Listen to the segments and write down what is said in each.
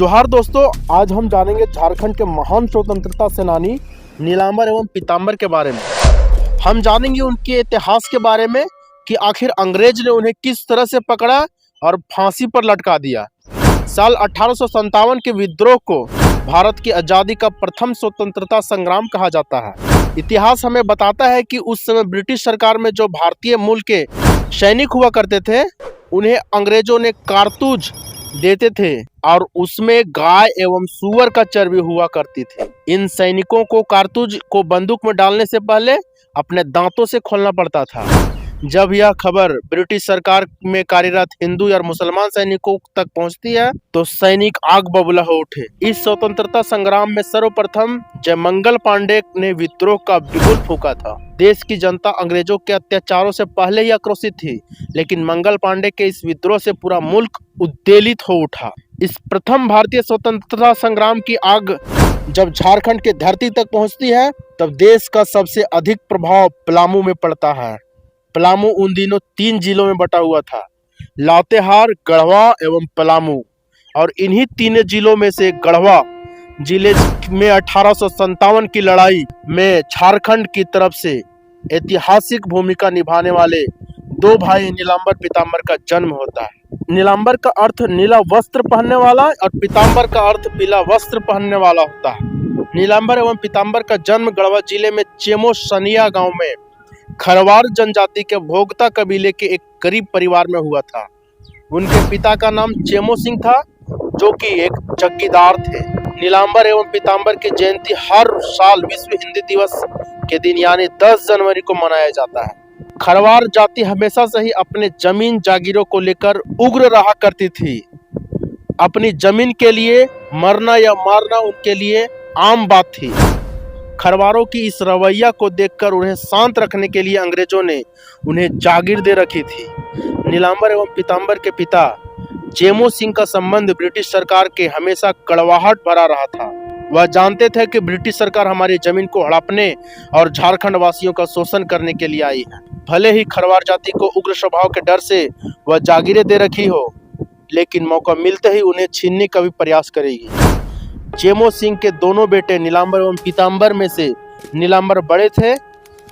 जोहार दोस्तों, आज हम जानेंगे झारखंड के महान स्वतंत्रता सेनानी नीलांबर एवं पीतांबर के बारे में। हम जानेंगे उनके इतिहास के बारे में कि आखिर अंग्रेज ने उन्हें किस तरह से पकड़ा और फांसी पर लटका दिया। साल 1857 के विद्रोह को भारत की आज़ादी का प्रथम स्वतंत्रता संग्राम कहा जाता है। इतिहास हमें बताता है कि उस समय ब्रिटिश सरकार में जो भारतीय मूल के सैनिक हुआ करते थे, उन्हें अंग्रेजों ने कारतूज देते थे और उसमें गाय एवं सूअर का चर्बी हुआ करती थी। इन सैनिकों को कारतूज को बंदूक में डालने से पहले अपने दांतों से खोलना पड़ता था। जब यह खबर ब्रिटिश सरकार में कार्यरत हिंदू और मुसलमान सैनिकों तक पहुंचती है तो सैनिक आग बबूला हो उठे। इस स्वतंत्रता संग्राम में सर्वप्रथम जयमंगल पांडे ने विद्रोह का बिगुल फूंका था। देश की जनता अंग्रेजों के अत्याचारों से पहले ही आक्रोशित थी, लेकिन मंगल पांडे के इस विद्रोह से पूरा मुल्क उद्वेलित हो उठा। इस प्रथम भारतीय स्वतंत्रता संग्राम की आग जब झारखंड की धरती तक पहुंचती है तब देश का सबसे अधिक प्रभाव पलामू में पड़ता है। पलामू उन दिनों 3 जिलों में बटा हुआ था, लातेहार, गढ़वा एवं पलामू। और इन्हीं 3 जिलों में से गढ़वा जिले में 1857 की लड़ाई में झारखंड की तरफ से ऐतिहासिक भूमिका निभाने वाले 2 भाई नीलांबर पीतांबर का जन्म होता है। नीलांबर का अर्थ नीला वस्त्र पहनने वाला और पीतांबर का अर्थ पीला वस्त्र पहनने वाला होता है। नीलांबर एवं पीतांबर का जन्म गढ़वा जिले में चेमो सनिया गांव में खरवार जनजाति के भोगता कबीले के एक गरीब परिवार में हुआ था। उनके पिता का नाम चेमो सिंह था, जो कि एक जगीदार थे। नीलांबर एवं पीतांबर की जयंती हर साल विश्व हिंदी दिवस के दिन यानी 10 जनवरी को मनाया जाता है। खरवार जाति हमेशा से ही अपने जमीन जागीरों को लेकर उग्र रहा करती थी। अपनी जमीन के लिए मरना या मारना उनके लिए आम बात थी। खरवारों की इस रवैया को देखकर उन्हें शांत रखने के लिए अंग्रेजों ने उन्हें जागीर दे रखी थी। नीलांबर एवं पीतांबर के पिता चेमो सिंह का संबंध ब्रिटिश सरकार के हमेशा कड़वाहट भरा रहा था। वह जानते थे कि ब्रिटिश सरकार हमारी जमीन को हड़पने और झारखंड वासियों का शोषण करने के लिए आई है। भले ही खरवार जाति को उग्र स्वभाव के डर से वह जागीरें दे रखी हो, लेकिन मौका मिलते ही उन्हें छीनने का भी प्रयास करेगी। चेमो सिंह के दोनों बेटे नीलांबर एवं पीतांबर में से नीलांबर बड़े थे।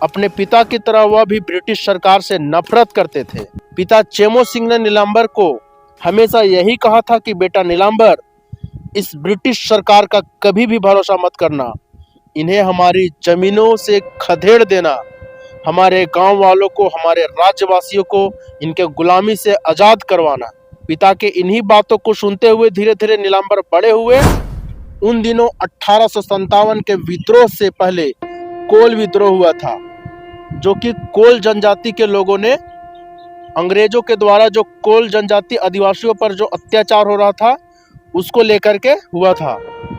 अपने पिता की तरह वह भी ब्रिटिश सरकार से नफरत करते थे। पिता चेमो सिंह ने नीलांबर को हमेशा यही कहा था कि बेटा नीलांबर, इस ब्रिटिश सरकार का कभी भी भरोसा मत करना। इन्हें हमारी जमीनों से खदेड़ देना, हमारे गांव वालों को, हमारे राज्यवासियों को इनके गुलामी से आजाद करवाना। पिता के इन्हीं बातों को सुनते हुए धीरे धीरे नीलांबर बड़े हुए। उन दिनों 1857 के विद्रोह से पहले कोल विद्रोह हुआ था, जो कि कोल जनजाति के लोगों ने अंग्रेजों के द्वारा जो कोल जनजाति आदिवासियों पर जो अत्याचार हो रहा था उसको लेकर के हुआ था।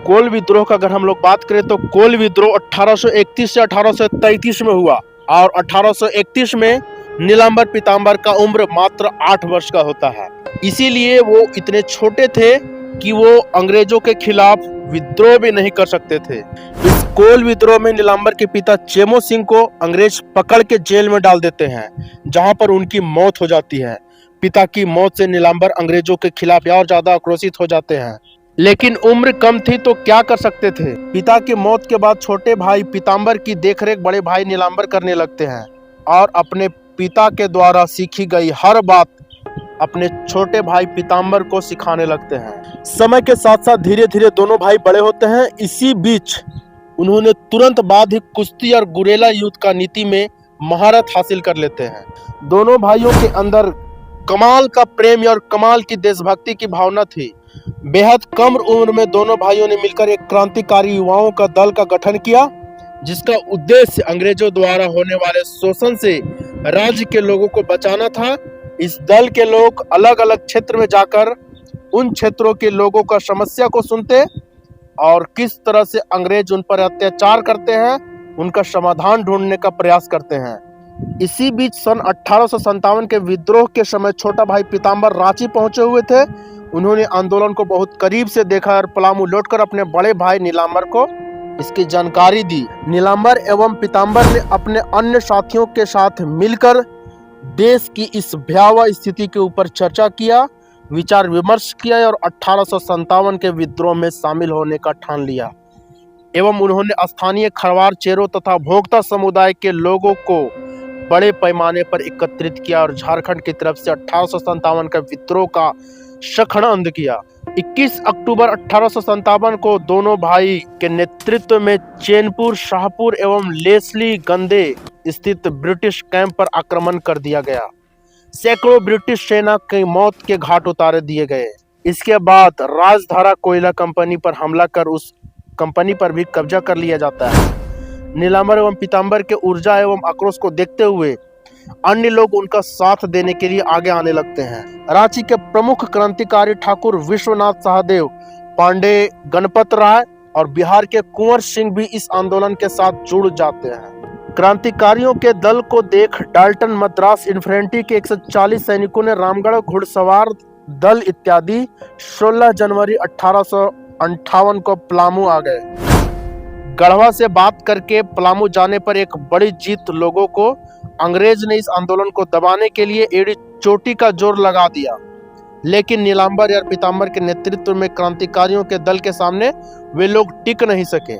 कोल विद्रोह का अगर हम लोग बात करें तो कोल विद्रोह 1831 से 1833 में हुआ और 1831 में नीलांबर पीतांबर का उम्र मात्र 8 वर्ष का होता है। इसीलिए वो इतने छोटे थे कि वो अंग्रेजों के खिलाफ विद्रोह भी नहीं कर सकते थे। इस कोल विद्रोह में नीलांबर के पिता चेमो सिंह को अंग्रेज पकड़ के जेल में डाल देते हैं, जहां पर उनकी मौत हो जाती है। पिता की मौत से नीलांबर अंग्रेजों के खिलाफ और ज्यादा आक्रोशित हो जाते हैं, लेकिन उम्र कम थी तो क्या कर सकते थे। पिता की मौत के बाद छोटे भाई पीतांबर की देखरेख बड़े भाई नीलांबर करने लगते हैं और अपने पिता के द्वारा सीखी गई हर बात अपने छोटे भाई पीतांबर को सिखाने लगते हैं। समय के साथ साथ धीरे धीरे दोनों भाई बड़े होते हैं। इसी बीच उन्होंने तुरंत बाद ही कुश्ती और गुरेला युद्ध का नीति में महारत हासिल कर लेते हैं। दोनों भाइयों के अंदर कमाल का प्रेम और कमाल की देशभक्ति की भावना थी। बेहद कम उम्र में दोनों भाइयों ने मिलकर एक क्रांतिकारी युवाओं का दल का गठन किया, जिसका उद्देश्य अंग्रेजों द्वारा होने वाले शोषण से राज्य के लोगों को बचाना था। इस दल के लोग अलग अलग क्षेत्र में जाकर उन क्षेत्रों के लोगों का समस्या को सुनते और किस तरह से अंग्रेज उन पर अत्याचार करते हैं उनका समाधान ढूंढने का प्रयास करते हैं। इसी बीच सन 1857 के विद्रोह के समय छोटा भाई पीतांबर रांची पहुंचे हुए थे। उन्होंने आंदोलन को बहुत करीब से देखा और पलामू लौटकर अपने बड़े भाई नीलांबर को इसकी जानकारी दी। नीलांबर एवं पीतांबर ने अपने अन्य साथियों के साथ मिलकर देश की इस भयावह स्थिति के ऊपर चर्चा किया विचार विमर्श किया और 1857 के विद्रोह में शामिल होने का ठान लिया एवं उन्होंने स्थानीय खरवार, चेरो तथा भोक्ता समुदाय के लोगों को बड़े पैमाने पर एकत्रित किया और झारखंड की तरफ से 1857 का विद्रोह का शखड़ंद किया। 21 अक्टूबर 1857 को दोनों भाई के नेतृत्व में चैनपुर, शाहपुर एवं लेस्ली गंदे स्थित ब्रिटिश कैंप पर आक्रमण कर दिया गया। सैकड़ों ब्रिटिश सेना की मौत के घाट उतारे दिए गए। इसके बाद राजधारा कोयला कंपनी पर हमला कर उस कंपनी पर भी कब्जा कर लिया जाता है। नीलांबर एवं पीतांबर के ऊर्जा एवं आक्रोश को देखते हुए अन्य लोग उनका साथ देने के लिए आगे आने लगते हैं। रांची के प्रमुख क्रांतिकारी ठाकुर विश्वनाथ सहदेव, पांडे गणपत राय और बिहार के कुंवर सिंह भी इस आंदोलन के साथ जुड़ जाते हैं। क्रांतिकारियों के दल को देख डाल्टन, मद्रास इन्फेंट्री के 140 सैनिकों ने रामगढ़ घुड़सवार दल इत्यादि 16 जनवरी 1858 को पलामू आ गए। गढ़वा से बात करके पलामू जाने पर एक बड़ी जीत लोगों को अंग्रेज ने इस आंदोलन को दबाने के लिए एड़ी चोटी का जोर लगा दिया, लेकिन नीलांबर और पीतांबर के नेतृत्व में क्रांतिकारियों के दल के सामने वे लोग टिक नहीं सके।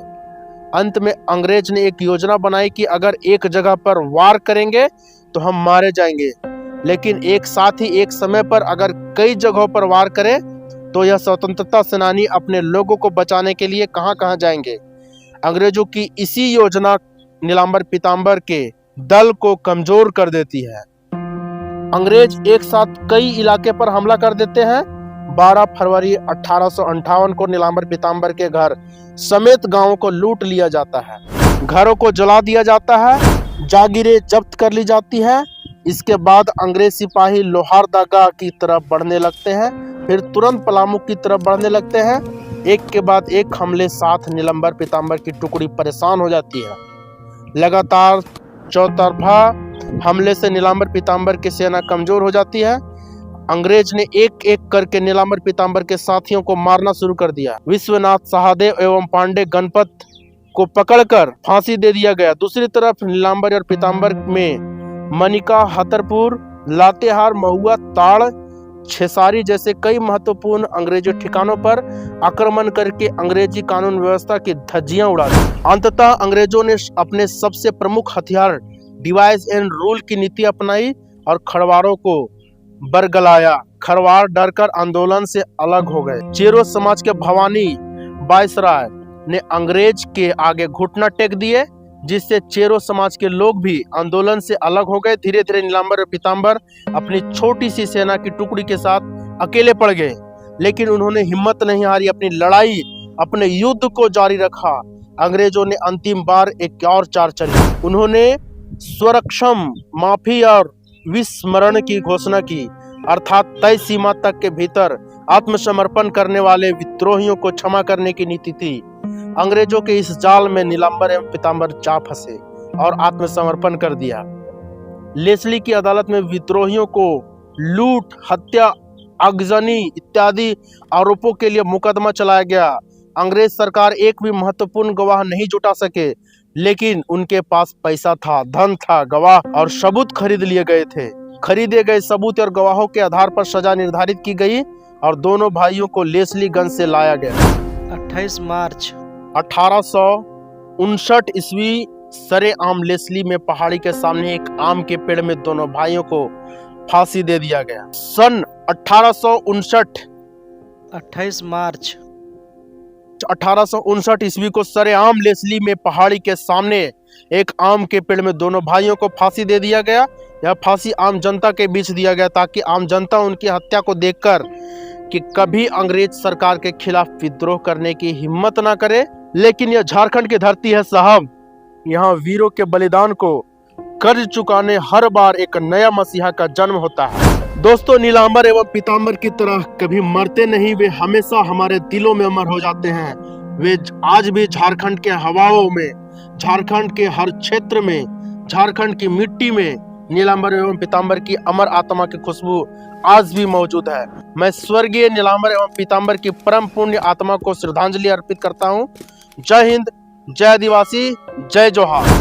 अंत में अंग्रेज ने एक योजना बनाई कि अगर एक जगह पर वार करेंगे तो हम मारे जाएंगे, लेकिन एक साथ ही एक समय पर अगर कई जगहों पर वार करें तो यह स्वतंत्रता सेनानी अपने लोगों को बचाने के लिए कहां-कहां जाएंगे। अंग्रेजों की इसी योजना नीलांबर पीतांबर के दल को कमजोर कर देती है। अंग्रेज एक साथ कई इलाके पर हमला कर देते हैं। 12 फरवरी 1858 को नीलांबर पीतांबर के घर समेत गांवों को लूट लिया जाता है, घरों को जला दिया जाता है, जागीरें जब्त कर ली जाती है। इसके बाद अंग्रेज सिपाही लोहारदगा की तरफ बढ़ने लगते हैं, फिर तुरंत पलामू की तरफ बढ़ने लगते हैं। एक के बाद एक हमले साथ नीलांबर पीतांबर की टुकड़ी परेशान हो जाती है। लगातार चौतरफा हमले से नीलांबर पीतांबर की सेना कमजोर हो जाती है। अंग्रेज ने एक एक करके नीलांबर पीतांबर के साथियों को मारना शुरू कर दिया। विश्वनाथ सहदेव एवं पांडे गणपत को पकड़कर फांसी दे दिया गया। दूसरी तरफ नीलांबर और पीतांबर में मनिका, हतरपुर, लातेहार, महुआ, ताड़, छेसारी जैसे कई महत्वपूर्ण अंग्रेजी ठिकानों पर आक्रमण करके अंग्रेजी कानून व्यवस्था की धज्जियां उड़ा दी। अंततः अंग्रेजों ने अपने सबसे प्रमुख हथियार डिवाइड एंड रूल की नीति अपनाई और खरवारों को बरगलाया। खरवार डरकर आंदोलन से अलग हो गए। चेरो समाज के भवानी वायसराय ने अंग्रेज के आगे घुटना टेक दिए, जिससे चेरो समाज के लोग भी आंदोलन से अलग हो गए। धीरे धीरे नीलांबर और पीतांबर अपनी छोटी सी सेना की टुकड़ी के साथ अकेले पड़ गए, लेकिन उन्होंने हिम्मत नहीं हारी, अपनी लड़ाई, अपने युद्ध को जारी रखा। अंग्रेजों ने अंतिम बार एक और चाल चली। उन्होंने स्वरक्षम, माफी और विस्मरण की घोषणा की, अर्थात तय सीमा तक के भीतर आत्मसमर्पण करने वाले विद्रोहियों को क्षमा करने की नीति थी। अंग्रेजों के इस जाल में नीलांबर एवं पीतांबर जा फंसे और आत्मसमर्पण कर दिया। लेस्ली की अदालत में विद्रोहियों को लूट, हत्या, आगजनी इत्यादि आरोपों के लिए मुकदमा चलाया गया। अंग्रेज सरकार एक भी महत्वपूर्ण गवाह नहीं जुटा सके, लेकिन उनके पास पैसा था, धन था, गवाह और सबूत खरीद लिए गए थे। खरीदे गए सबूत और गवाहों के आधार पर सजा निर्धारित की गई और दोनों भाइयों को लेस्लीगंज से लाया गया। 28 मार्च 1859 ईस्वी सरेआम लेस्ली में पहाड़ी के सामने एक आम के पेड़ में दोनों भाइयों को फांसी दे दिया गया। सन 1859 28 मार्च 1859 ईस्वी को सरेआम लेस्ली में पहाड़ी के सामने एक आम के पेड़ में दोनों भाइयों को फांसी दे दिया गया। यह फांसी आम जनता के बीच दिया गया ताकि आम जनता उनकी हत्या को देखकर कि कभी अंग्रेज सरकार के खिलाफ विद्रोह करने की हिम्मत ना करे। लेकिन यह झारखंड की धरती है साहब, यहाँ वीरों के बलिदान को कर्ज चुकाने हर बार एक नया मसीहा का जन्म होता है। दोस्तों, नीलांबर एवं पीतांबर की तरह कभी मरते नहीं, वे हमेशा हमारे दिलों में अमर हो जाते हैं। वे आज भी झारखंड के हवाओं में, झारखंड के हर क्षेत्र में, झारखंड की मिट्टी में नीलांबर एवं पीतांबर की अमर आत्मा की खुशबू आज भी मौजूद है। मैं स्वर्गीय नीलांबर एवं पीतांबर की परम पुण्य आत्मा को श्रद्धांजलि अर्पित करता हूँ। जय हिंद, जय आदिवासी, जय जोहार।